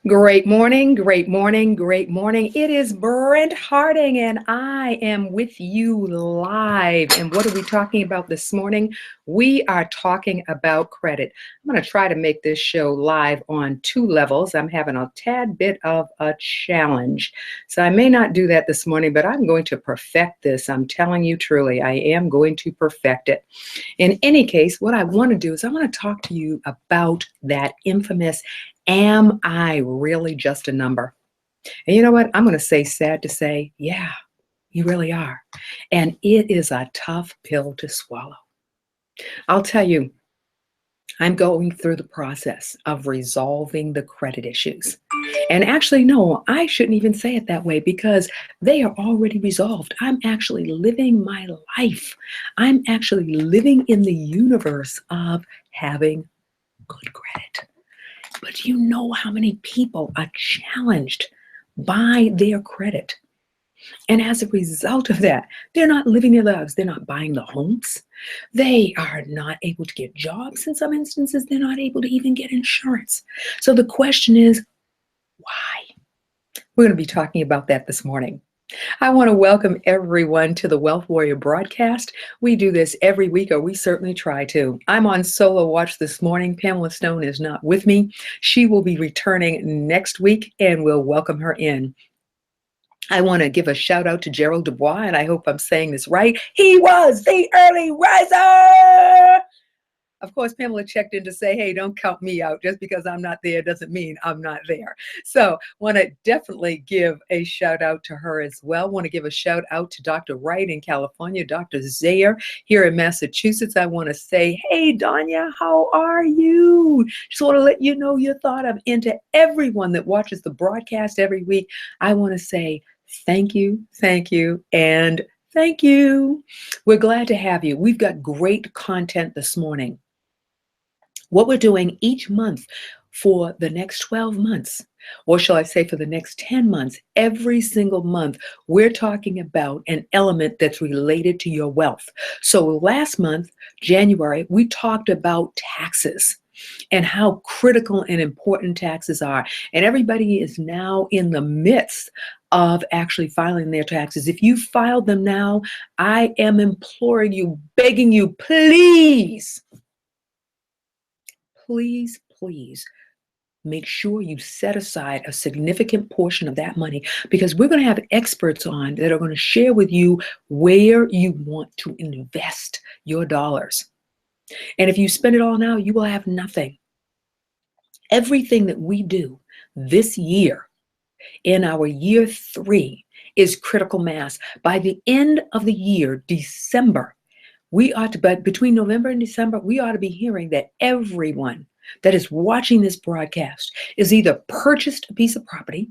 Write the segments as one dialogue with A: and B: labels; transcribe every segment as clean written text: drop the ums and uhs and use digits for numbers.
A: Great morning, great morning, great morning. It is Brent Harding, and I am with you live. And what are we talking about this morning? We are talking about credit. I'm going to try to make this show live on two levels. I'm having a tad bit of a challenge. So I may not do that this morning, but I'm going to perfect this. I'm telling you truly, I am going to perfect it. In any case, what I want to do is I want to talk to you about that infamous, am I really just a number? And you know what? I'm going to say, sad to say, yeah, you really are. And it is a tough pill to swallow. I'll tell you, I'm going through the process of resolving the credit issues. And actually, no, I shouldn't even say it that way because they are already resolved. I'm actually living my life. I'm actually living in the universe of having good credit. But do you know how many people are challenged by their credit? And as a result of that, they're not living their lives. They're not buying the homes. They are not able to get jobs. In some instances, they're not able to even get insurance. So the question is, why? We're going to be talking about that this morning. I want to welcome everyone to the Wealth Warrior broadcast. We do this every week, or we certainly try to. I'm on solo watch this morning. Pamela Stone is not with me. She will be returning next week, and we'll welcome her in. I want to give a shout out to Gerald Dubois, and I hope I'm saying this right. He was the early riser. Of course, Pamela checked in to say, hey, don't count me out. Just because I'm not there doesn't mean I'm not there. So want to definitely give a shout out to her as well. Want to give a shout out to Dr. Wright in California, Dr. Zayer here in Massachusetts. I want to say, hey, Danya, how are you? Just want to let you know your thought of. And to everyone that watches the broadcast every week, I want to say thank you, and thank you. We're glad to have you. We've got great content this morning. What we're doing each month for the next 12 months, or shall I say for the next 10 months, every single month, we're talking about an element that's related to your wealth. So last month, January, we talked about taxes and how critical and important taxes are. And everybody is now in the midst of actually filing their taxes. If you filed them now, I am imploring you, begging you, please make sure you set aside a significant portion of that money, because we're going to have experts on that are going to share with you where you want to invest your dollars. And if you spend it all now, you will have nothing. Everything that we do this year in our year 3 is critical mass. By the end of the year, December, but between November and December, we ought to be hearing that everyone that is watching this broadcast is either purchased a piece of property,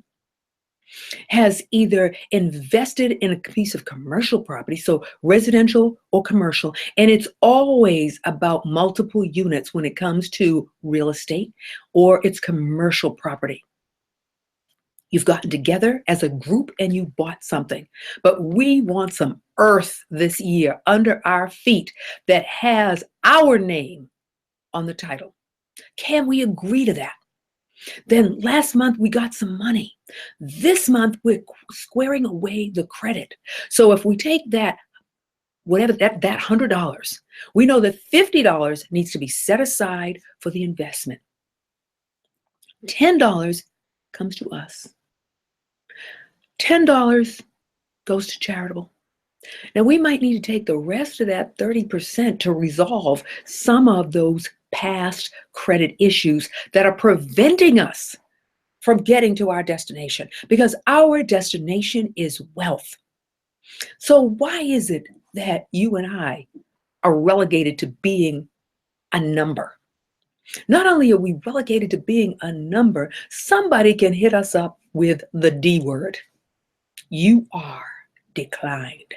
A: has either invested in a piece of commercial property, so residential or commercial, and it's always about multiple units when it comes to real estate or it's commercial property. You've gotten together as a group and you bought something. But we want some earth this year under our feet that has our name on the title. Can we agree to that? Then last month we got some money. This month we're squaring away the credit. So if we take that, whatever that $100, we know that $50 needs to be set aside for the investment. $10 comes to us. $10 goes to charitable. Now, we might need to take the rest of that 30% to resolve some of those past credit issues that are preventing us from getting to our destination, because our destination is wealth. So why is it that you and I are relegated to being a number? Not only are we relegated to being a number, somebody can hit us up with the D word. You are declined.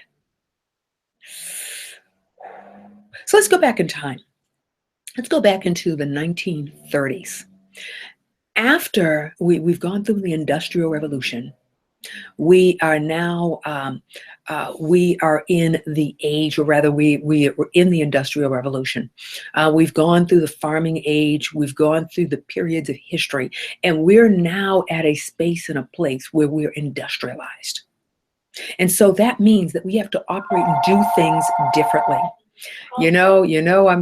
A: So let's go back in time. Let's go back into the 1930s. After we've gone through the Industrial Revolution, We are now, we are in the age, or rather, we're in the Industrial Revolution. We've gone through the farming age, we've gone through the periods of history, and we're now at a space and a place where we're industrialized. And so that means that we have to operate and do things differently. I'm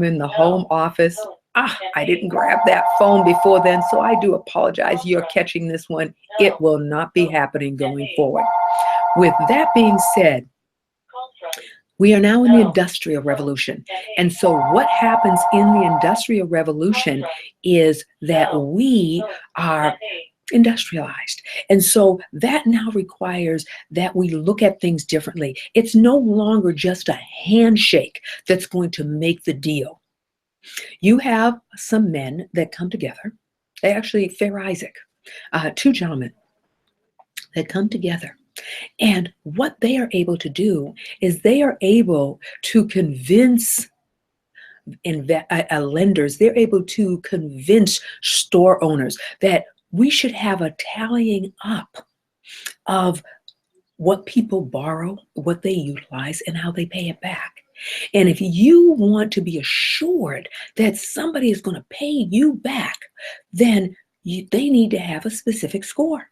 A: in the home office. I didn't grab that phone before then, so I do apologize. You're catching this one. It will not be happening going forward. With that being said, we are now in the Industrial Revolution. And so what happens in the Industrial Revolution is that we are industrialized. And so that now requires that we look at things differently. It's no longer just a handshake that's going to make the deal. You have some men that come together. They actually, Fair Isaac, two gentlemen that come together. And what they are able to do is they are able to convince lenders, they're able to convince store owners that we should have a tallying up of what people borrow, what they utilize, and how they pay it back. And if you want to be assured that somebody is going to pay you back, then they need to have a specific score.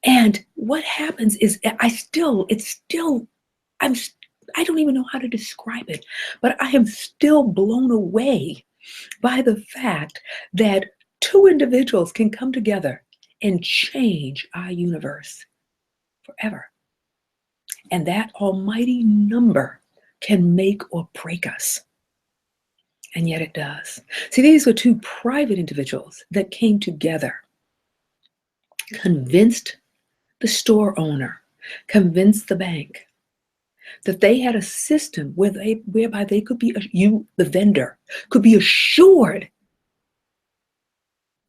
A: And what happens is I don't even know how to describe it, but I am still blown away by the fact that two individuals can come together and change our universe forever. And that almighty number can make or break us. And yet it does. See, these were two private individuals that came together, convinced the store owner, convinced the bank that they had a system whereby they could be, you, the vendor, could be assured,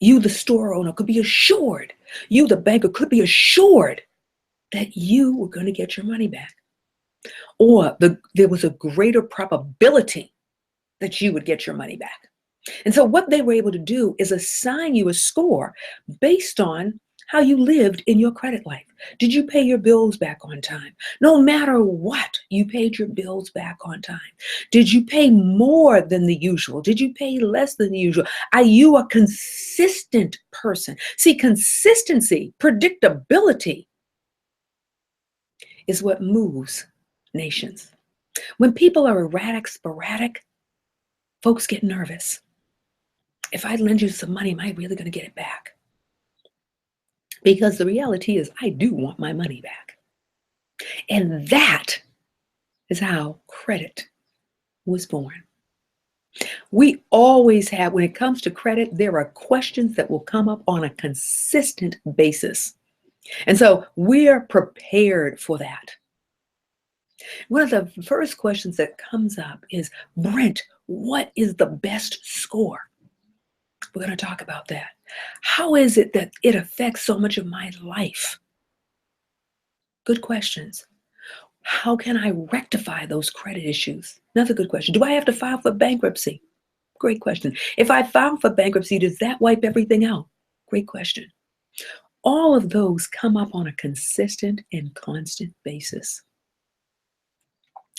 A: you, the store owner, could be assured, you, the banker, could be assured that you were going to get your money back. Or there was a greater probability that you would get your money back. And so what they were able to do is assign you a score based on how you lived in your credit life. Did you pay your bills back on time? No matter what, you paid your bills back on time. Did you pay more than the usual? Did you pay less than the usual? Are you a consistent person? See, consistency, predictability is what moves nations. When people are erratic, sporadic, folks get nervous. If I lend you some money, am I really going to get it back? Because the reality is, I do want my money back. And that is how credit was born. We always have, when it comes to credit, there are questions that will come up on a consistent basis. And so we're prepared for that. One of the first questions that comes up is, Brent, what is the best score? We're going to talk about that. How is it that it affects so much of my life? Good questions. How can I rectify those credit issues? Another good question. Do I have to file for bankruptcy? Great question. If I file for bankruptcy, does that wipe everything out? Great question. All of those come up on a consistent and constant basis.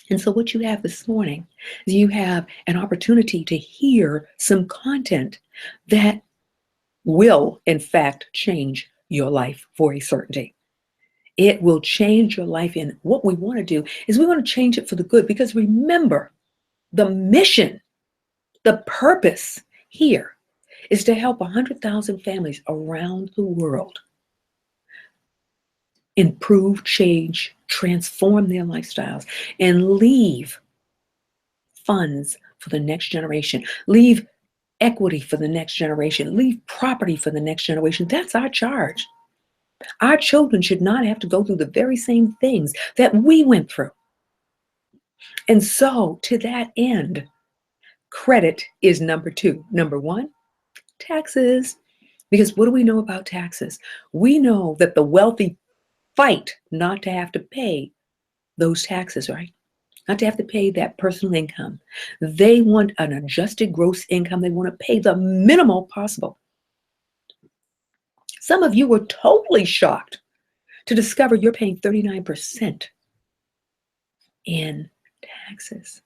A: And so what you have this morning is you have an opportunity to hear some content that will, in fact, change your life for a certainty. It will change your life. And what we want to do is we want to change it for the good, because remember, the mission, the purpose here is to help 100,000 families around the world improve, change, transform their lifestyles, and leave funds for the next generation, leave equity for the next generation, leave property for the next generation. That's our charge. Our children should not have to go through the very same things that we went through. And so to that end, credit is number two. Number one, taxes. Because what do we know about taxes? We know that the wealthy fight not to have to pay those taxes, right? Not to have to pay that personal income. They want an adjusted gross income. They want to pay the minimal possible. Some of you were totally shocked to discover you're paying 39% in taxes.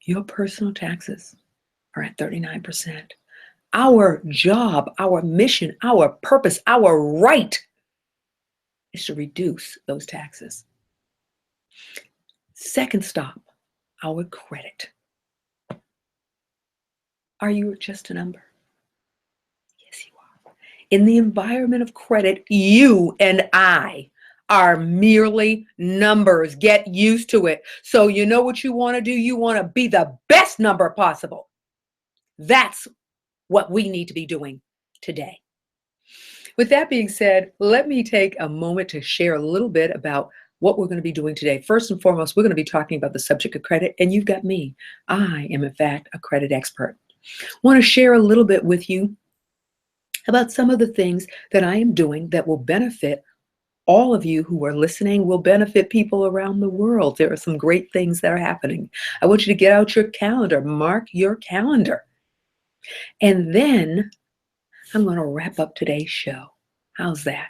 A: Your personal taxes are at 39%. Our job, our mission, our purpose, our right is to reduce those taxes. Second stop, our credit. Are you just a number? Yes, you are. In the environment of credit, you and I are merely numbers. Get used to it. So you know what you want to do? You want to be the best number possible. That's what we need to be doing today. With that being said, let me take a moment to share a little bit about what we're going to be doing today. First and foremost, we're going to be talking about the subject of credit, and you've got me. I am, in fact, a credit expert. I want to share a little bit with you about some of the things that I am doing that will benefit all of you who are listening, will benefit people around the world. There are some great things that are happening. I want you to get out your calendar, mark your calendar. And then I'm going to wrap up today's show. How's that?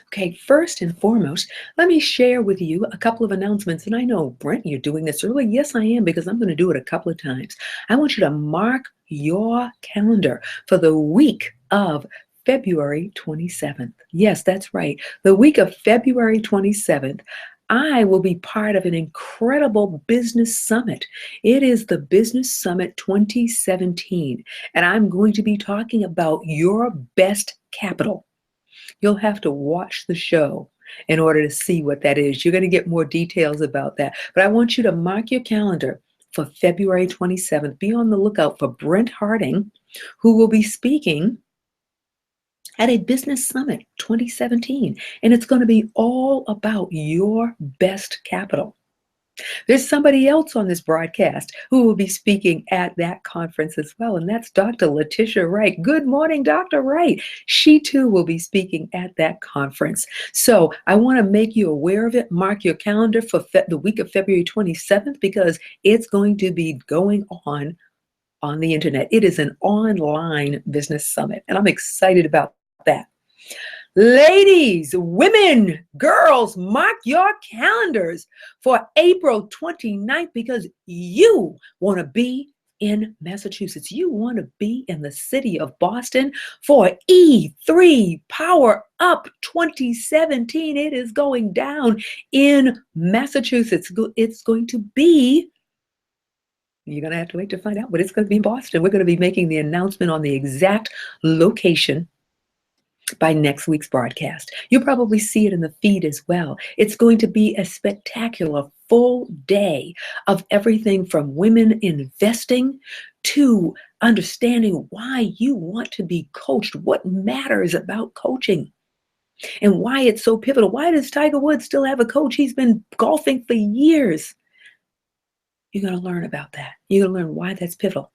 A: Okay, first and foremost, let me share with you a couple of announcements. And I know, Brent, you're doing this early. Yes, I am, because I'm going to do it a couple of times. I want you to mark your calendar for the week of February 27th. Yes, that's right. The week of February 27th. I will be part of an incredible business summit. It is the Business Summit 2017, and I'm going to be talking about your best capital. You'll have to watch the show in order to see what that is. You're going to get more details about that. But I want you to mark your calendar for February 27th. Be on the lookout for Brent Harding, who will be speaking at a Business Summit 2017. And it's going to be all about your best capital. There's somebody else on this broadcast who will be speaking at that conference as well, and that's Dr. Letitia Wright. Good morning, Dr. Wright. She too will be speaking at that conference. So I want to make you aware of it. Mark your calendar for the week of February 27th, because it's going to be going on the internet. It is an online business summit, and I'm excited about that. Ladies, women, girls, mark your calendars for April 29th, because you want to be in Massachusetts. You want to be in the city of Boston for E3 Power Up 2017. It is going down in Massachusetts. It's going to be, you're going to have to wait to find out, but it's going to be in Boston. We're going to be making the announcement on the exact location by next week's broadcast. You'll probably see it in the feed as well. It's going to be a spectacular full day of everything from women investing to understanding why you want to be coached, what matters about coaching, and why it's so pivotal. Why does Tiger Woods still have a coach? He's been golfing for years. You're going to learn about that. You're going to learn why that's pivotal.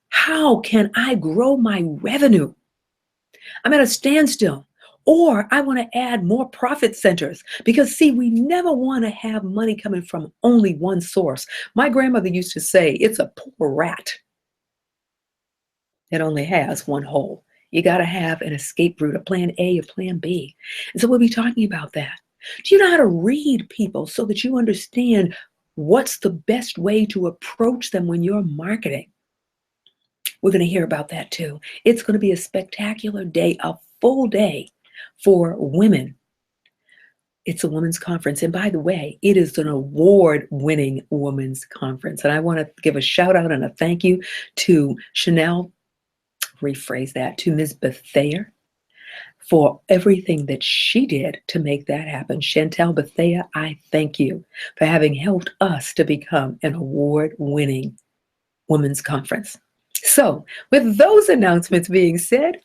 A: How can I grow my revenue? I'm at a standstill, or I want to add more profit centers, because see, we never want to have money coming from only one source. My grandmother used to say, it's a poor rat that only has one hole. You got to have an escape route, a plan A, a plan B. And so we'll be talking about that. Do you know how to read people so that you understand what's the best way to approach them when you're marketing? We're going to hear about that too. It's going to be a spectacular day, a full day for women. It's a women's conference. And by the way, it is an award-winning women's conference. And I want to give a shout out and a thank you to Chanel, rephrase that, to Ms. Bethea for everything that she did to make that happen. Chantel Bethea, I thank you for having helped us to become an award-winning women's conference. So, with those announcements being said,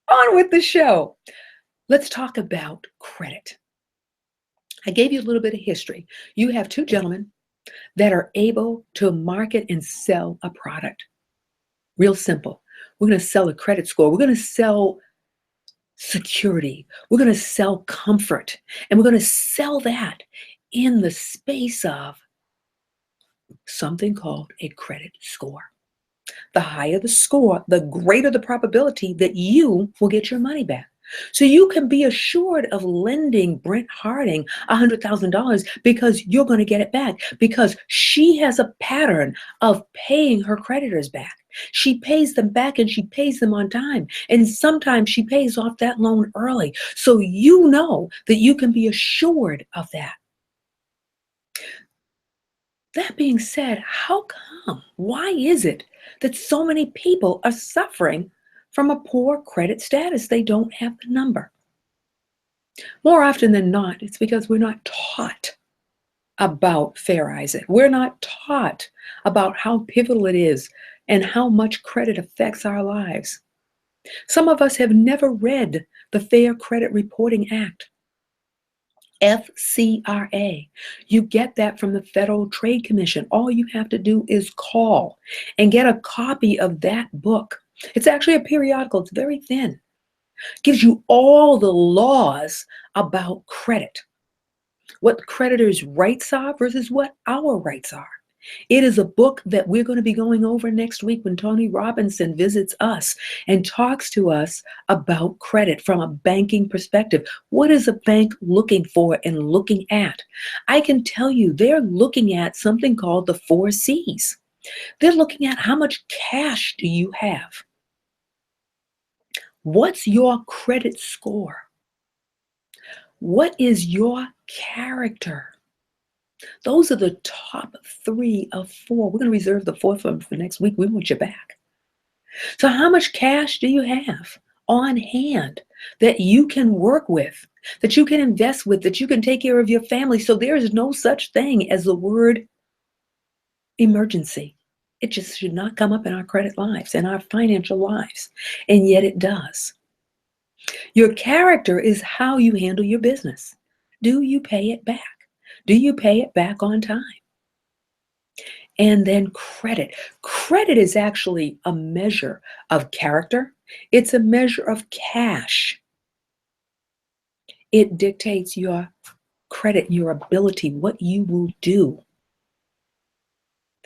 A: on with the show. Let's talk about credit. I gave you a little bit of history. You have two gentlemen that are able to market and sell a product. Real simple. We're going to sell a credit score. We're going to sell security. We're going to sell comfort. And we're going to sell that in the space of something called a credit score. The higher the score, the greater the probability that you will get your money back. So you can be assured of lending Brent Harding $100,000 because you're going to get it back because she has a pattern of paying her creditors back. She pays them back and she pays them on time. And sometimes she pays off that loan early. So you know that you can be assured of that. That being said, how come? Why is it that so many people are suffering from a poor credit status? They don't have the number. More often than not, it's because we're not taught about Fair Isaac. We're not taught about how pivotal it is and how much credit affects our lives. Some of us have never read the Fair Credit Reporting Act, FCRA. You get that from the Federal Trade Commission. All you have to do is call and get a copy of that book. It's actually a periodical, it's very thin. Gives you all the laws about credit, what creditors' rights are versus what our rights are. It is a book that we're going to be going over next week when Tony Robinson visits us and talks to us about credit from a banking perspective. What is a bank looking for and looking at? I can tell you they're looking at something called the 4 C's. They're looking at how much cash do you have? What's your credit score? What is your character? Those are the top 3 of 4. We're going to reserve the fourth one for next week. We want you back. So how much cash do you have on hand that you can work with, that you can invest with, that you can take care of your family? So there is no such thing as the word emergency. It just should not come up in our credit lives, in our financial lives. And yet it does. Your character is how you handle your business. Do you pay it back? Do you pay it back on time? And then credit. Credit is actually a measure of character. It's a measure of cash. It dictates your credit, your ability, what you will do.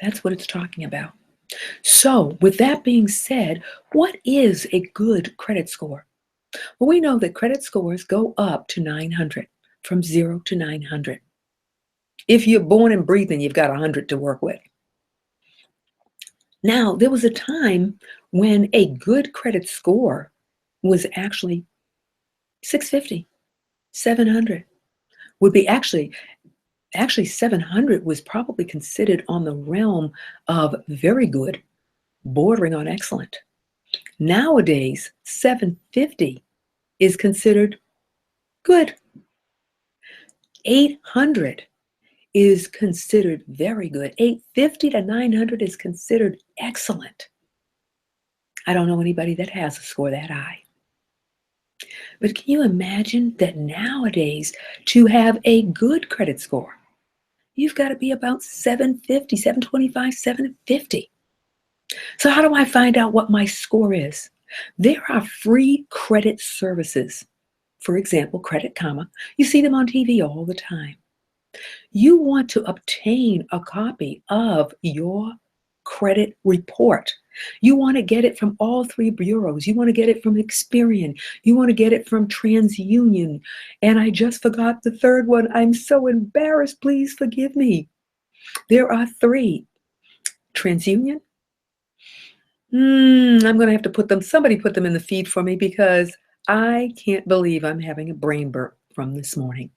A: That's what it's talking about. So with that being said, what is a good credit score? Well, we know that credit scores go up to 900, from 0 to 900. If you're born and breathing, you've got 100 to work with. Now, there was a time when a good credit score was actually 650, 700. Would be actually 700 was probably considered on the realm of very good, bordering on excellent. Nowadays, 750 is considered good. 800 is considered very good. 850 to 900 is considered excellent. I don't know anybody that has a score that high. But can you imagine that nowadays to have a good credit score, you've got to be about 750, 725, 750. So how do I find out what my score is? There are free credit services. For example, Credit Karma. You see them on TV all the time. You want to obtain a copy of your credit report. You want to get it from all 3 bureaus. You want to get it from Experian. You want to get it from TransUnion. And I just forgot the third one. I'm so embarrassed. Please forgive me. There are 3. TransUnion. I'm going to have to put them, somebody put them in the feed for me because I can't believe I'm having a brain burp from this morning.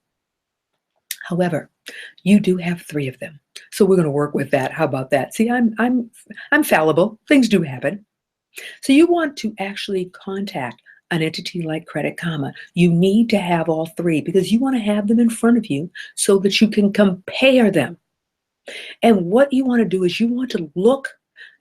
A: However, you do have 3 of them. So we're going to work with that. How about that? See, I'm fallible. Things do happen. So you want to actually contact an entity like Credit Karma. You need to have all 3 because you want to have them in front of you so that you can compare them. And what you want to do is you want to look.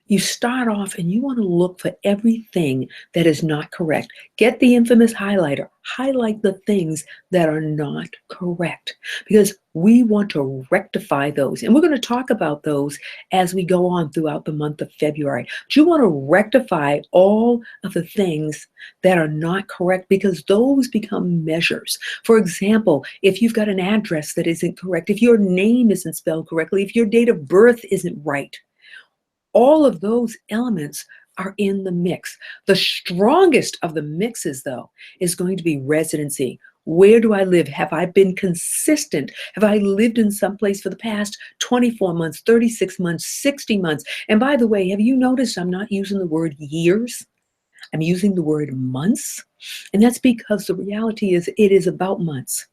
A: You start off and you want to look for everything that is not correct. Get the infamous highlighter. Highlight the things that are not correct because we want to rectify those. And we're going to talk about those as we go on throughout the month of February. But you want to rectify all of the things that are not correct because those become measures. For example, if you've got an address that isn't correct, if your name isn't spelled correctly, if your date of birth isn't right, all of those elements are in the mix. The strongest of the mixes, though, is going to be residency. Where do I live? Have I been consistent? Have I lived in some place for the past 24 months, 36 months, 60 months? And by the way, have you noticed I'm not using the word years? I'm using the word months. And that's because the reality is it is about months.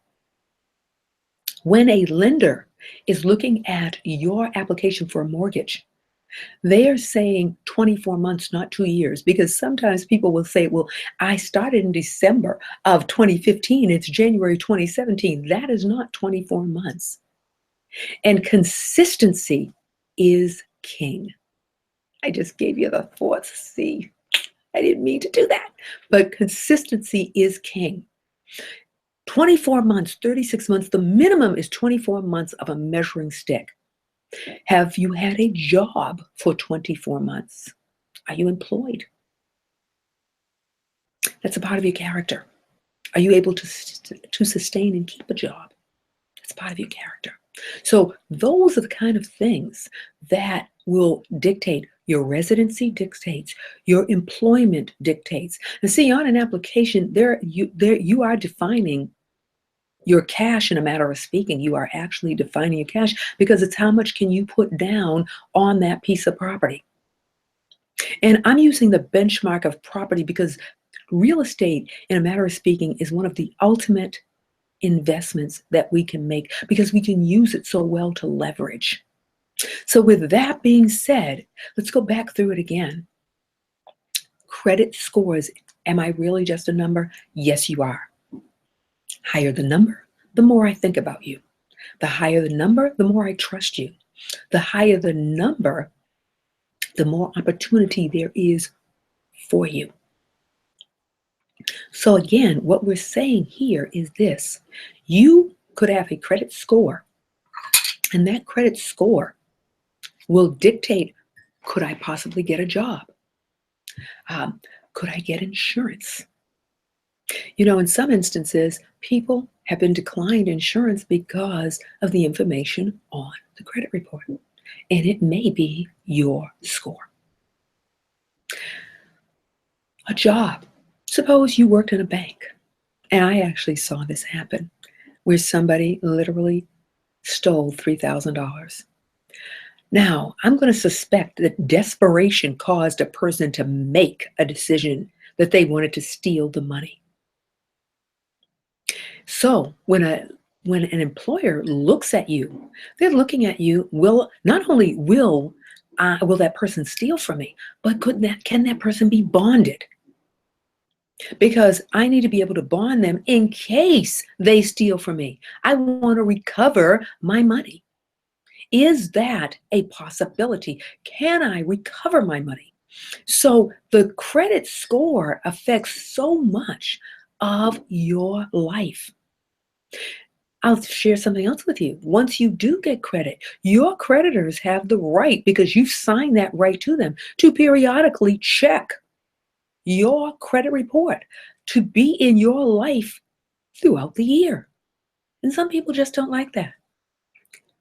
A: When a lender is looking at your application for a mortgage, they are saying 24 months, not 2 years, because sometimes people will say, well, I started in December of 2015. It's January 2017. That is not 24 months. And consistency is king. I just gave you the fourth C. I didn't mean to do that, but consistency is king. 24 months, 36 months, the minimum is 24 months of a measuring stick. Have you had a job for 24 months? Are you employed? That's a part of your character. Are you able to sustain and keep a job? That's part of your character. So those are the kind of things that will dictate your residency, dictates your employment, dictates. And see, on an application, you are defining your cash. In a matter of speaking, you are actually defining your cash, because it's how much can you put down on that piece of property. And I'm using the benchmark of property because real estate, in a matter of speaking, is one of the ultimate investments that we can make, because we can use it so well to leverage. So with that being said, let's go back through it again. Credit scores. Am I really just a number? Yes, you are. Higher the number, the more I think about you. The higher the number, the more I trust you. The higher the number, the more opportunity there is for you. So again, what we're saying here is this. You could have a credit score, and that credit score will dictate, could I possibly get a job? Could I get insurance? You know, in some instances, people have been declined insurance because of the information on the credit report, and it may be your score. A job. Suppose you worked in a bank, and I actually saw this happen, where somebody literally stole $3,000. Now, I'm going to suspect that desperation caused a person to make a decision that they wanted to steal the money. So when an employer looks at you, they're looking at you, not only will that person steal from me, but can that person be bonded? Because I need to be able to bond them in case they steal from me. I want to recover my money. Is that a possibility? Can I recover my money? So the credit score affects so much of your life. I'll share something else with you. Once you do get credit, your creditors have the right, because you've signed that right to them, to periodically check your credit report, to be in your life throughout the year. And some people just don't like that.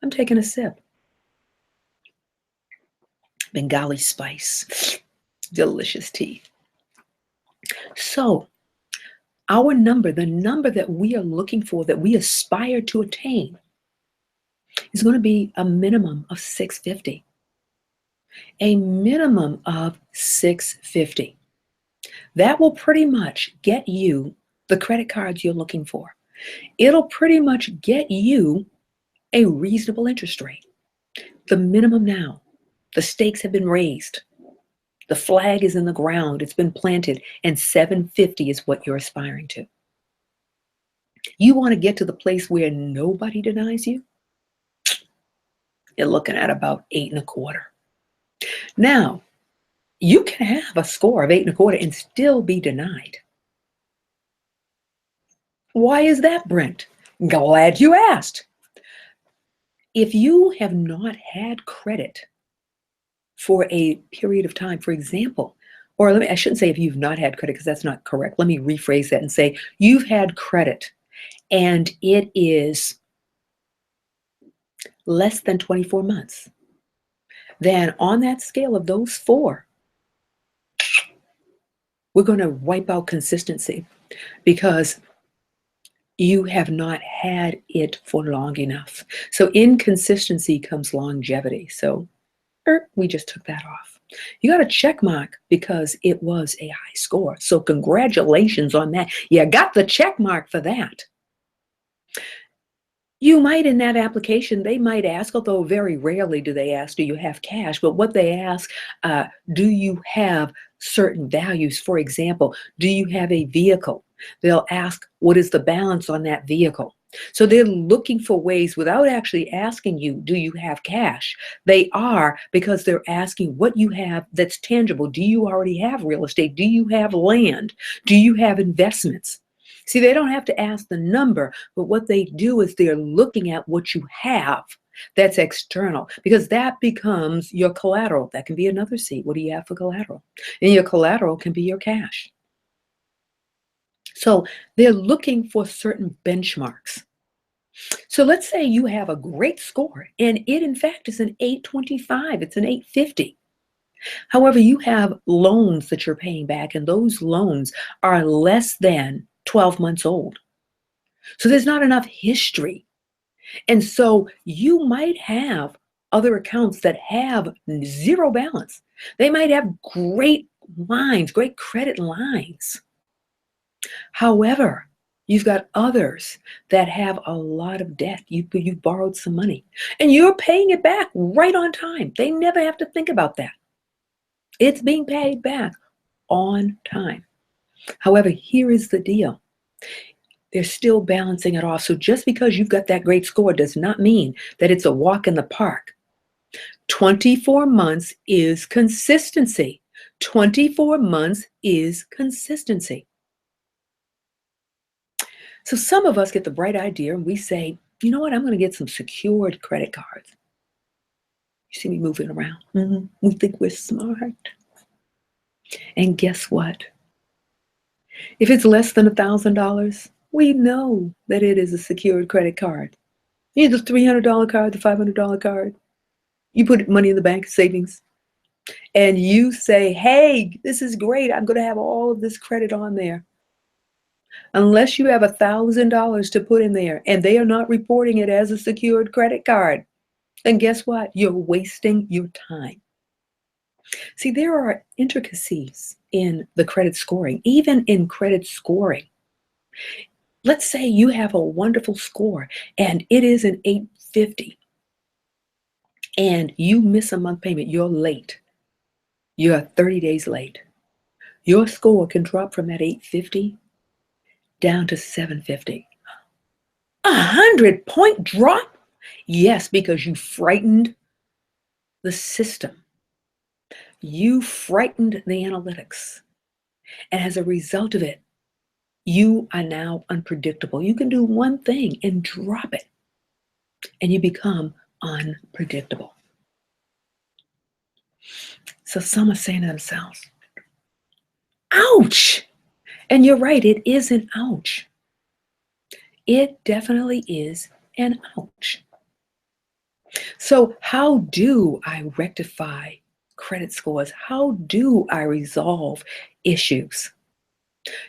A: I'm taking a sip. Bengali spice. Delicious tea. So our number, the number that we are looking for, that we aspire to attain, is going to be a minimum of 650. A minimum of 650. That will pretty much get you the credit cards you're looking for. It'll pretty much get you a reasonable interest rate. The minimum now. The stakes have been raised. The flag is in the ground. It's been planted, and 750 is what you're aspiring to. You want to get to the place where nobody denies you? You're looking at about 8.25. Now, you can have a score of 8.25 and still be denied. Why is that, Brent? Glad you asked. If you have not had credit for a period of time, for example, or I shouldn't say if you've not had credit, because that's not correct. Let me rephrase that and say you've had credit and it is less than 24 months. Then on that scale of those four, We're going to wipe out consistency because you have not had it for long enough. So inconsistency comes longevity. So we just took that off. You got a check mark because it was a high score. So congratulations on that. You got the check mark for that. You might, in that application, they might ask, although very rarely do they ask, do you have cash? But what they ask, do you have certain values? For example, do you have a vehicle? They'll ask, what is the balance on that vehicle? So they're looking for ways without actually asking you, do you have cash? They are, because they're asking what you have that's tangible. Do you already have real estate? Do you have land? Do you have investments? See, they don't have to ask the number, but what they do is they're looking at what you have that's external, because that becomes your collateral. That can be another C. What do you have for collateral? And your collateral can be your cash. So they're looking for certain benchmarks. So let's say you have a great score and it in fact is an 825, it's an 850. However, you have loans that you're paying back and those loans are less than 12 months old. So there's not enough history. And so you might have other accounts that have zero balance. They might have great lines, great credit lines. However, you've got others that have a lot of debt. You've borrowed some money and you're paying it back right on time. They never have to think about that. It's being paid back on time. However, here is the deal. They're still balancing it off. So just because you've got that great score does not mean that it's a walk in the park. 24 months is consistency. 24 months is consistency. So some of us get the bright idea and we say, you know what, I'm going to get some secured credit cards. You see me moving around. We think we're smart. And guess what? If it's less than $1,000, we know that it is a secured credit card. You need the $300 card, the $500 card. You put money in the bank savings and you say, hey, this is great. I'm going to have all of this credit on there. Unless you have $1,000 to put in there and they are not reporting it as a secured credit card, then guess what? You're wasting your time. See, there are intricacies in the credit scoring, even in credit scoring. Let's say you have a wonderful score and it is an 850 and you miss a month payment, you're late. You're 30 days late. Your score can drop from that 850 down to 750. 100-point drop? Yes, because you frightened the system. You frightened the analytics. And as a result of it, you are now unpredictable. You can do one thing and drop it, and you become unpredictable. So some are saying to themselves, ouch! And you're right, it is an ouch. It definitely is an ouch. So how do I rectify credit scores? How do I resolve issues?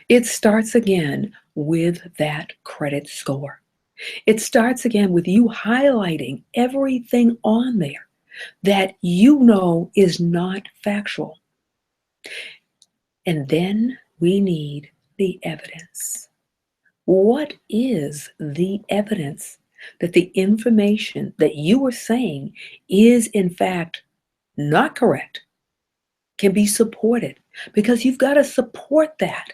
A: It starts again with that credit score. It starts again with you highlighting everything on there that you know is not factual. And then we need the evidence. What is the evidence that the information that you were saying is in fact not correct, can be supported? Because you've got to support that.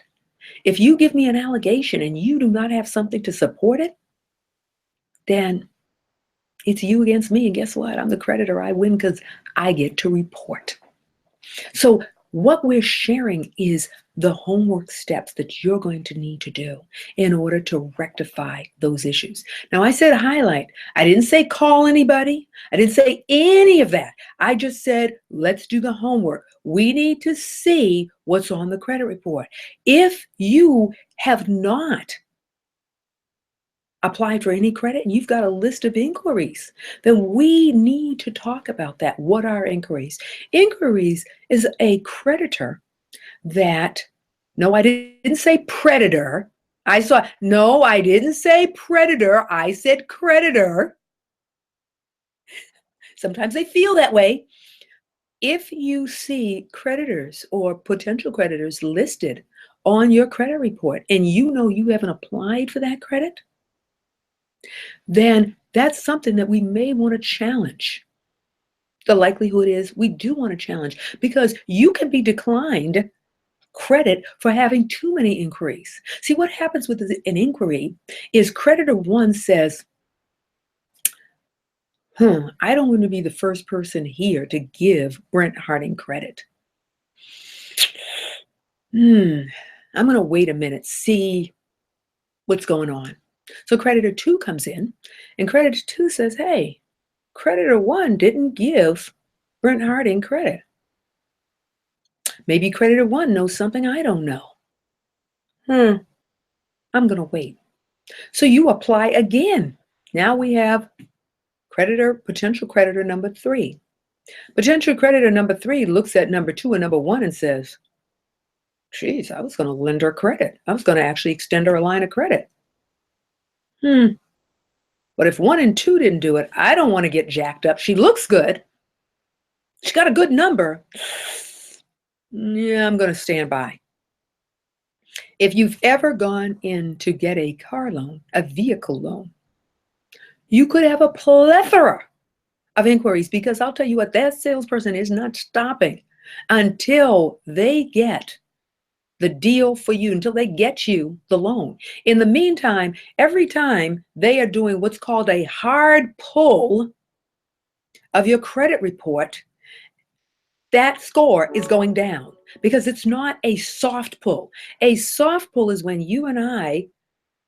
A: If you give me an allegation and you do not have something to support it, then it's you against me. And guess what? I'm the creditor. I win because I get to report. So what we're sharing is the homework steps that you're going to need to do in order to rectify those issues. Now, I said highlight. I didn't say call anybody. I didn't say any of that. I just said, let's do the homework. We need to see what's on the credit report. If you have not applied for any credit and you've got a list of inquiries, then we need to talk about that. What are inquiries? Inquiries is a creditor that No, I didn't say predator. No, I didn't say predator. I said creditor. Sometimes they feel that way. If you see creditors or potential creditors listed on your credit report and you know you haven't applied for that credit, then that's something that we may want to challenge. The likelihood is we do want to challenge because you can be declined credit for having too many inquiries. See, what happens with an inquiry is creditor one says, I don't want to be the first person here to give Brent Harding credit. I'm going to wait a minute, see what's going on. So creditor two comes in and creditor two says, hey, creditor one didn't give Brent Harding credit. Maybe creditor one knows something I don't know. I'm going to wait. So you apply again. Now we have potential creditor number three. Potential creditor number three looks at number two and number one and says, geez, I was going to lend her credit. I was going to actually extend her a line of credit. But if one and two didn't do it, I don't want to get jacked up. She looks good. She got a good number. Yeah, I'm going to stand by. If you've ever gone in to get a car loan, a vehicle loan, you could have a plethora of inquiries because I'll tell you what, that salesperson is not stopping until they get the deal for you, until they get you the loan. In the meantime, every time they are doing what's called a hard pull of your credit report, that score is going down because it's not a soft pull. A soft pull is when you and I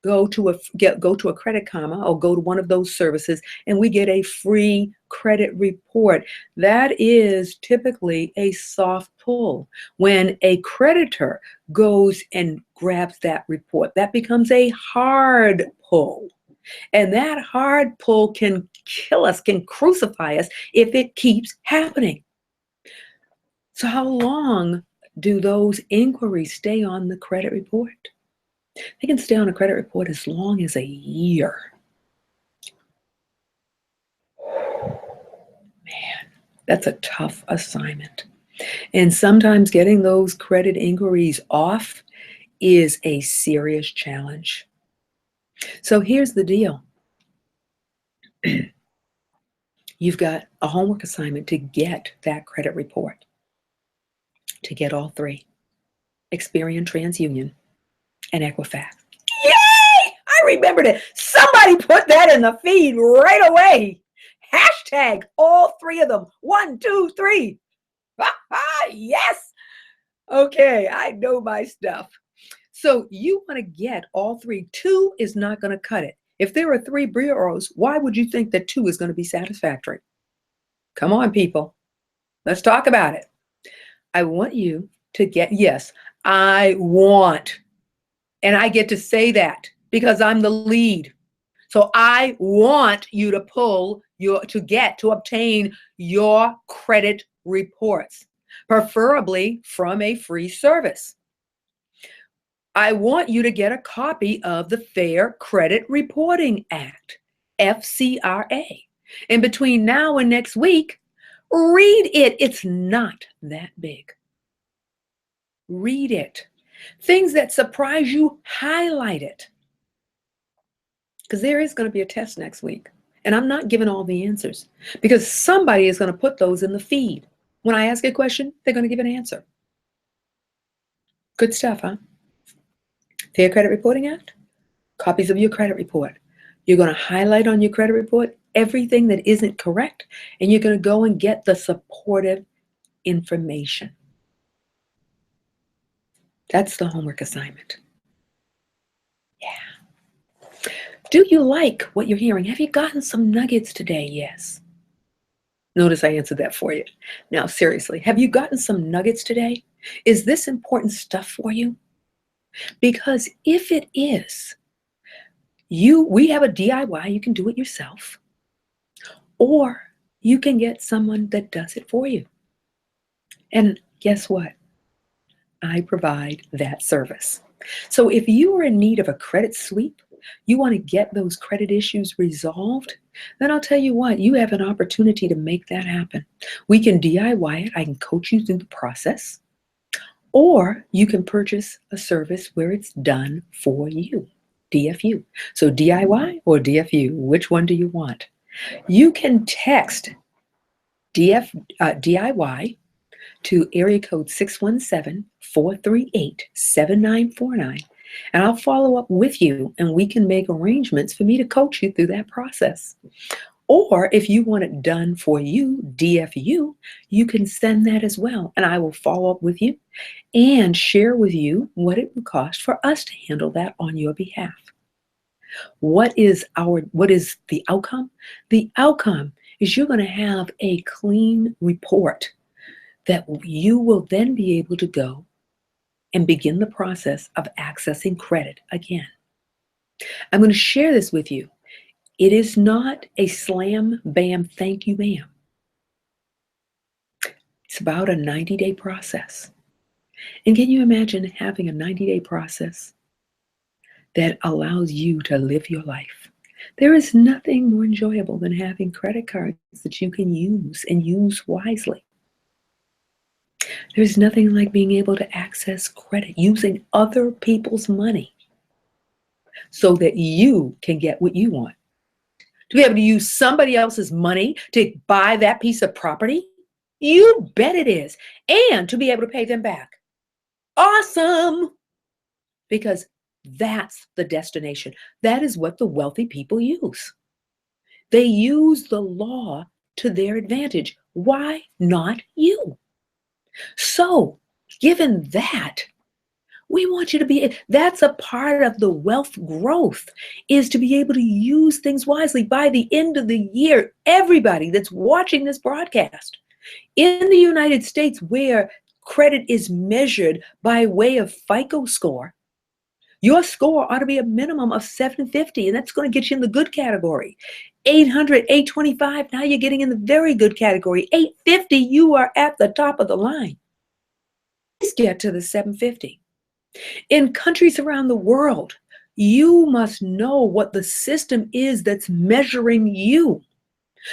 A: go to a Credit Karma or go to one of those services and we get a free credit report. That is typically a soft pull. When a creditor goes and grabs that report, that becomes a hard pull. And that hard pull can kill us, can crucify us if it keeps happening. So how long do those inquiries stay on the credit report? They can stay on a credit report as long as a year. Man, that's a tough assignment. And sometimes getting those credit inquiries off is a serious challenge. So here's the deal. You've got a homework assignment to get that credit report, to get all three: Experian, TransUnion, and Equifax. Yay! I remembered it. Somebody put that in the feed right away. Hashtag all three of them. 1, 2, 3. Yes. Okay, I know my stuff. So you want to get all three. 2 is not going to cut it. If there are 3 bureaus, why would you think that 2 is going to be satisfactory? Come on, people. Let's talk about it. I want you to get, yes, I want, and I get to say that because I'm the lead. So I want you to obtain your credit reports, preferably from a free service. I want you to get a copy of the Fair Credit Reporting Act, FCRA. And between now and next week, read it. It's not that big. Read it. Things that surprise you, highlight it. Because there is going to be a test next week. And I'm not giving all the answers because somebody is going to put those in the feed. When I ask a question, they're going to give an answer. Good stuff, huh? Fair Credit Reporting Act, copies of your credit report. You're going to highlight on your credit report everything that isn't correct, and you're going to go and get the supportive information. That's the homework assignment. Yeah. Do you like what you're hearing? Have you gotten some nuggets today? Yes. Notice I answered that for you. Now, seriously, have you gotten some nuggets today? Is this important stuff for you? Because if it is, we have a DIY, you can do it yourself, or you can get someone that does it for you. And guess what? I provide that service. So if you are in need of a credit sweep, you want to get those credit issues resolved, then I'll tell you what, you have an opportunity to make that happen. We can DIY it. I can coach you through the process, or you can purchase a service where it's done for you. DFU. So DIY or DFU, which one do you want? You can text DIY to area code 617-438-7949, and I'll follow up with you and we can make arrangements for me to coach you through that process. Or if you want it done for you, DFU, you can send that as well, and I will follow up with you and share with you what it would cost for us to handle that on your behalf. What is the outcome? The outcome is you're going to have a clean report that you will then be able to go and begin the process of accessing credit again. I'm going to share this with you. It is not a slam, bam, thank you, ma'am. It's about a 90-day process. And can you imagine having a 90-day process that allows you to live your life? There is nothing more enjoyable than having credit cards that you can use and use wisely. There's nothing like being able to access credit using other people's money so that you can get what you want. To be able to use somebody else's money to buy that piece of property, you bet it is. And to be able to pay them back. Awesome! Because that's the destination. That is what the wealthy people use. They use the law to their advantage. Why not you? So, given that, we want you to be, that's a part of the wealth growth, is to be able to use things wisely. By the end of the year, everybody that's watching this broadcast in the United States, where credit is measured by way of FICO score, your score ought to be a minimum of 750, and that's going to get you in the good category. 800, 825, now you're getting in the very good category. 850, you are at the top of the line. Please get to the 750. In countries around the world, you must know what the system is that's measuring you.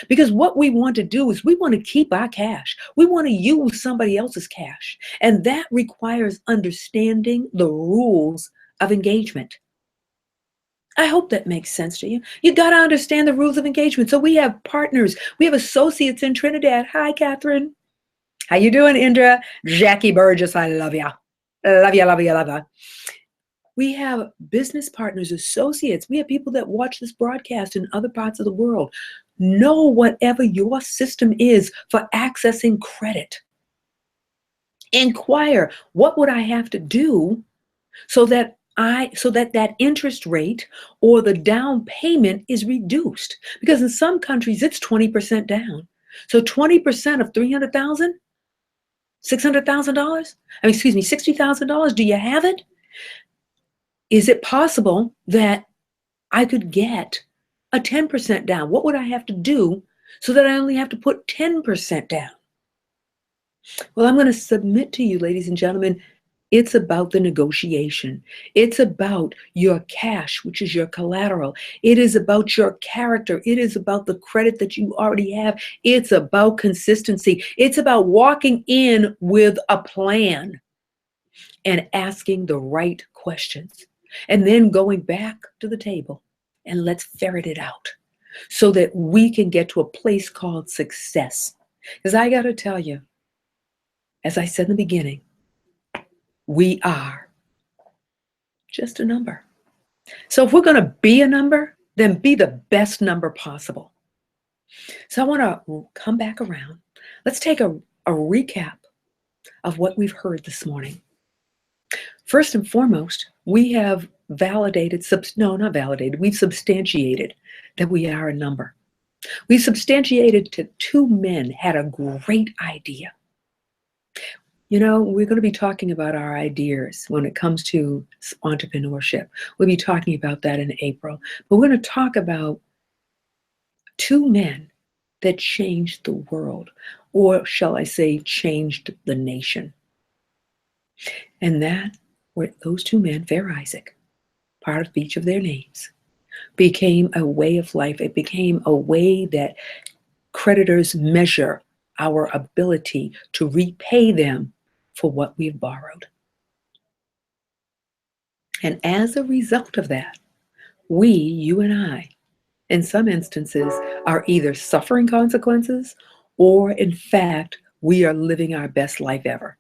A: Because what we want to do is we want to keep our cash. We want to use somebody else's cash. And that requires understanding the rules of engagement. I hope that makes sense to you. You got to understand the rules of engagement. So we have partners, we have associates in Trinidad. Hi, Catherine. How you doing, Indra? Jackie Burgess, I love ya. Love ya, love ya, love ya. We have business partners, associates. We have people that watch this broadcast in other parts of the world. Know whatever your system is for accessing credit. Inquire, what would I have to do so that that interest rate or the down payment is reduced? Because in some countries it's 20% down. So 20% of $300,000, $600,000, $60,000. Do you have it? Is it possible that I could get a 10% down? What would I have to do so that I only have to put 10% down? Well, I'm going to submit to you, ladies and gentlemen, it's about the negotiation. It's about your cash, which is your collateral. It is about your character. It is about the credit that you already have. It's about consistency. It's about walking in with a plan and asking the right questions, and then going back to the table and let's ferret it out so that we can get to a place called success. Because I got to tell you, as I said in the beginning, we are just a number. So if we're going to be a number, then be the best number possible. So I want to come back around. Let's take a recap of what we've heard this morning. First and foremost, we have we've substantiated that we are a number. We substantiated that two men had a great idea. You know, we're going to be talking about our ideas when it comes to entrepreneurship. We'll be talking about that in April. But we're going to talk about two men that changed the world, or shall I say, changed the nation. And that were those two men, Fair Isaac, part of each of their names, became a way of life. It became a way that creditors measure our ability to repay them for what we've borrowed. And as a result of that, we, you and I, in some instances, are either suffering consequences or, in fact, we are living our best life ever.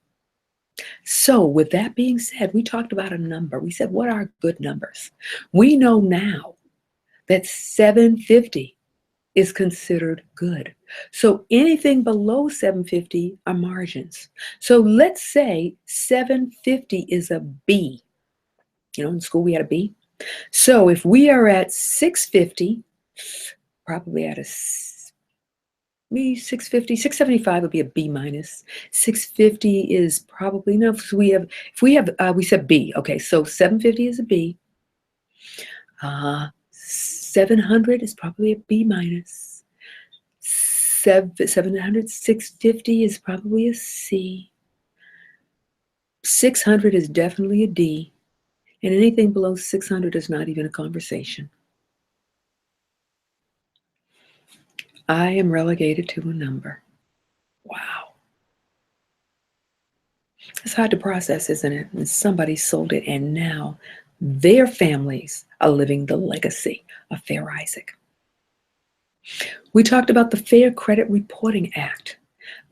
A: So, with that being said, we talked about a number. We said, what are good numbers? We know now that 750 is considered good. So anything below 750 are margins. So let's say 750 is a B. You know, in school we had a B. So if we are at 650, probably at a me 650, 675 would be a B minus. 650 is probably no. So we said B. Okay, so 750 is a B. 700 is probably a B minus. 700, 650 is probably a C. 600 is definitely a D. And anything below 600 is not even a conversation. I am relegated to a number. Wow. It's hard to process, isn't it? And somebody sold it, and now their families are living the legacy of Fair Isaac. We talked about the Fair Credit Reporting Act.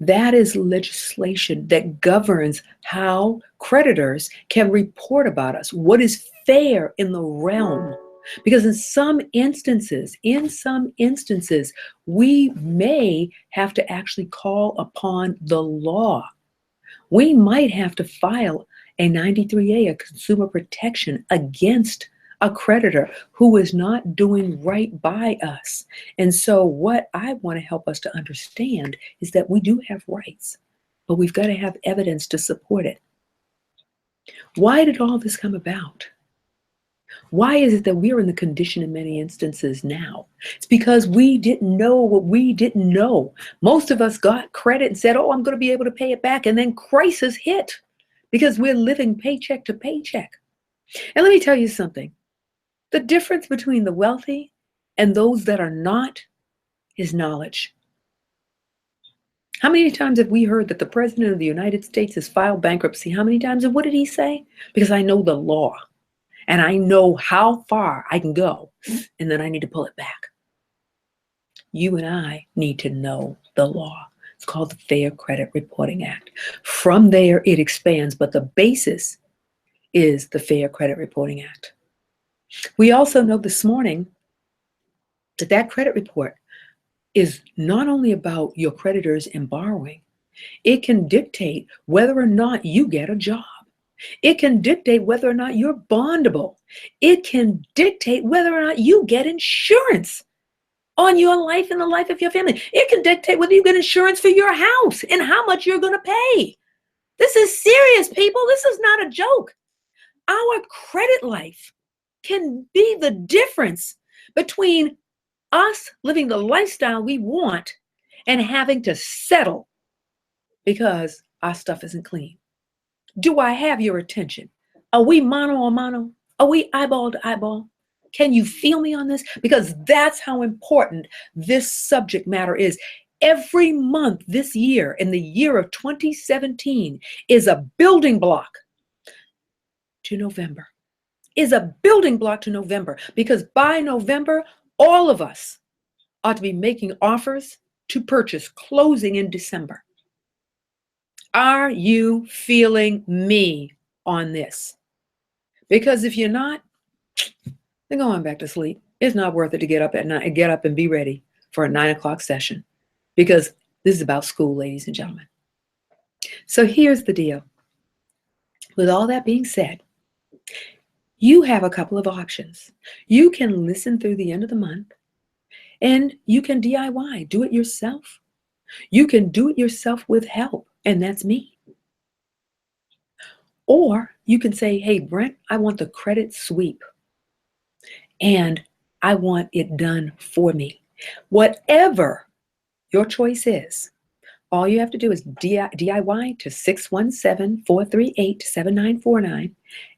A: That is legislation that governs how creditors can report about us, what is fair in the realm. Because in some instances, we may have to actually call upon the law. We might have to file a 93A, a consumer protection, against a creditor who is not doing right by us. And so what I want to help us to understand is that we do have rights, but we've got to have evidence to support it. Why did all this come about? Why is it that we're in the condition in many instances now? It's because we didn't know what we didn't know. Most of us got credit and said, oh, I'm going to be able to pay it back. And then crisis hit because we're living paycheck to paycheck. And let me tell you something. The difference between the wealthy and those that are not is knowledge. How many times have we heard that the President of the United States has filed bankruptcy? How many times? And what did he say? Because I know the law and I know how far I can go, and then I need to pull it back. You and I need to know the law. It's called the Fair Credit Reporting Act. From there, it expands, but the basis is the Fair Credit Reporting Act. We also know this morning that that credit report is not only about your creditors and borrowing, it can dictate whether or not you get a job. It can dictate whether or not you're bondable. It can dictate whether or not you get insurance on your life and the life of your family. It can dictate whether you get insurance for your house and how much you're going to pay. This is serious, people. This is not a joke. Our credit life can be the difference between us living the lifestyle we want and having to settle because our stuff isn't clean. Do I have your attention? Are we mano a mano? Are we eyeball to eyeball? Can you feel me on this? Because that's how important this subject matter is. Every month this year, in the year of 2017, is a building block to November. Is a building block to November. Because by November, all of us ought to be making offers to purchase closing in December. Are you feeling me on this? Because if you're not, then go on back to sleep. It's not worth it to get up at night, get up and be ready for a 9 o'clock session, because this is about school, ladies and gentlemen. So here's the deal. With all that being said, you have a couple of options. You can listen through the end of the month, and you can DIY, do it yourself. You can do it yourself with help, and that's me. Or you can say, hey, Brent, I want the credit sweep, and I want it done for me. Whatever your choice is, All you have to do is DIY to 617-438-7949,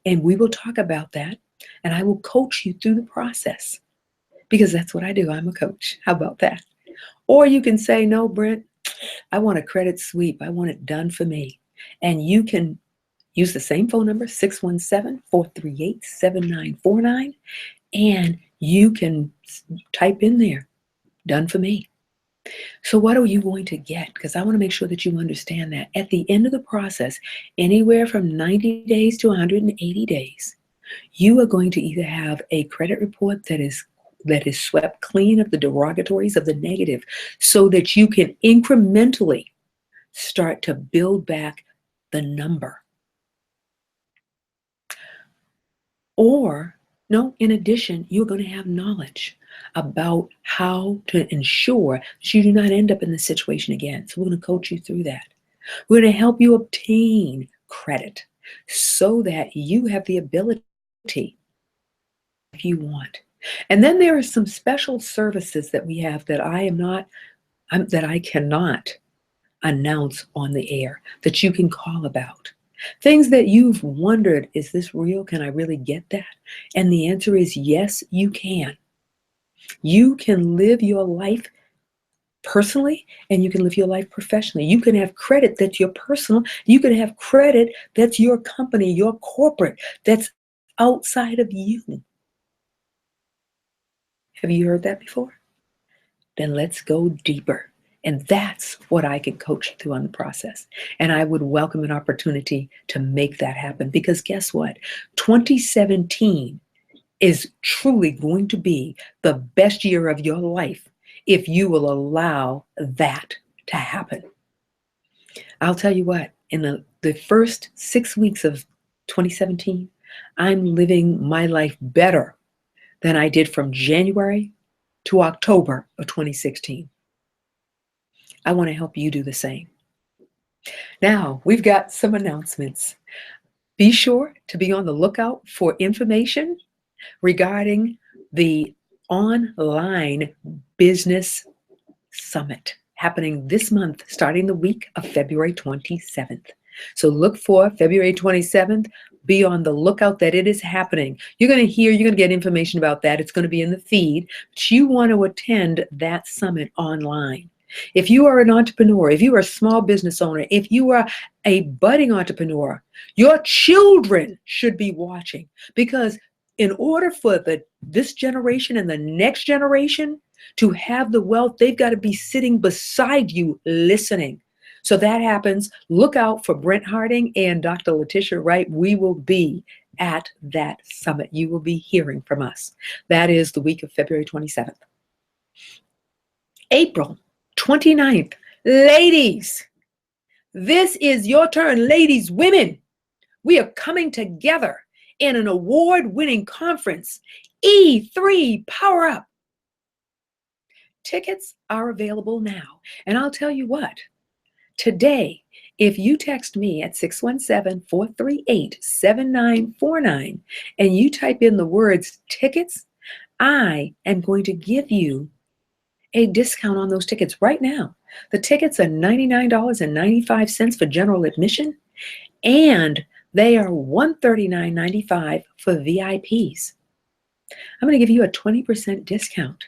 A: and we will talk about that, and I will coach you through the process because that's what I do. I'm a coach. How about that? Or you can say, no, Brent, I want a credit sweep. I want it done for me. And you can use the same phone number, 617-438-7949, and you can type in there, done for me. So what are you going to get? Because I want to make sure that you understand that at the end of the process, anywhere from 90 days to 180 days, you are going to either have a credit report that is swept clean of the derogatories, of the negative, so that you can incrementally start to build back the number. Or, no, in addition, you're going to have knowledge about how to ensure that you do not end up in this situation again. So we're going to coach you through that. We're going to help you obtain credit so that you have the ability if you want. And then there are some special services that we have that I cannot announce on the air, that you can call about. Things that you've wondered, is this real? Can I really get that? And the answer is yes, you can. You can live your life personally, and you can live your life professionally. You can have credit that's your personal. You can have credit that's your company, your corporate, that's outside of you. Have you heard that before? Then let's go deeper. And that's what I can coach you through on the process. And I would welcome an opportunity to make that happen, because guess what? 2017 is truly going to be the best year of your life if you will allow that to happen. I'll tell you what, in the first 6 weeks of 2017, I'm living my life better than I did from January to October of 2016. I want to help you do the same. Now, we've got some announcements. Be sure to be on the lookout for information regarding the online business summit happening this month, starting the week of February 27th. So look for February 27th. Be on the lookout that it is happening. You're going to get information about that. It's going to be in the feed, but you want to attend that summit online. If you are an entrepreneur, if you are a small business owner, if you are a budding entrepreneur, your children should be watching, because in order for this generation and the next generation to have the wealth, they've got to be sitting beside you listening. So that happens. Look out for Brent Harding and Dr. Letitia Wright. We will be at that summit. You will be hearing from us. That is the week of February 27th. April 29th. Ladies, this is your turn. Ladies, women, we are coming together in an award-winning conference, E3 Power Up. Tickets are available now. And I'll tell you what, today, if you text me at 617-438-7949 and you type in the words tickets, I am going to give you a discount on those tickets right now. The tickets are $99.95 for general admission, and they are $139.95 for VIPs. I'm going to give you a 20% discount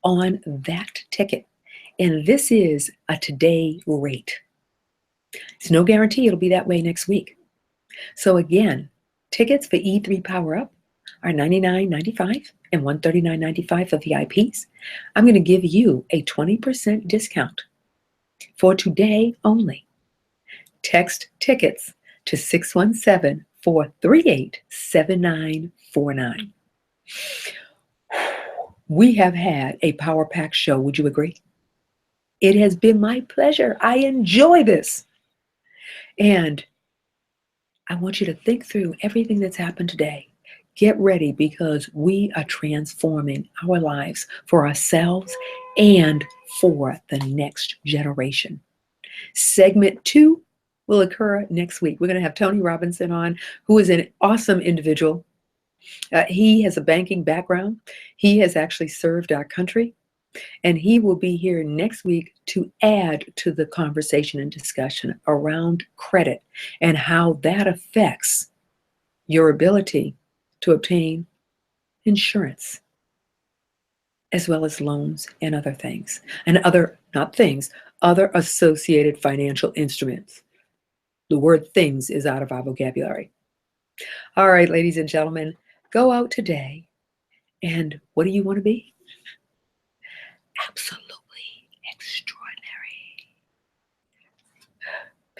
A: on that ticket, and this is a today rate. It's no guarantee it'll be that way next week. So again, tickets for E3 Power Up are $99.95 and $139.95 for VIPs. I'm going to give you a 20% discount for today only. Text tickets to 617-438-7949. We have had a power-packed show. Would you agree? It has been my pleasure. I enjoy this. And I want you to think through everything that's happened today. Get ready, because we are transforming our lives for ourselves and for the next generation. Segment 2 will occur next week. We're going to have Tony Robinson on, who is an awesome individual. He has a banking background. He has actually served our country, and he will be here next week to add to the conversation and discussion around credit and how that affects your ability to obtain insurance, as well as loans and other things, and other, not things, other associated financial instruments. The word things is out of our vocabulary. All right, ladies and gentlemen, go out today and what do you want to be? Absolutely extraordinary.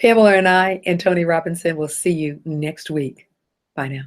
A: Pamela and I and Tony Robinson will see you next week. Bye now.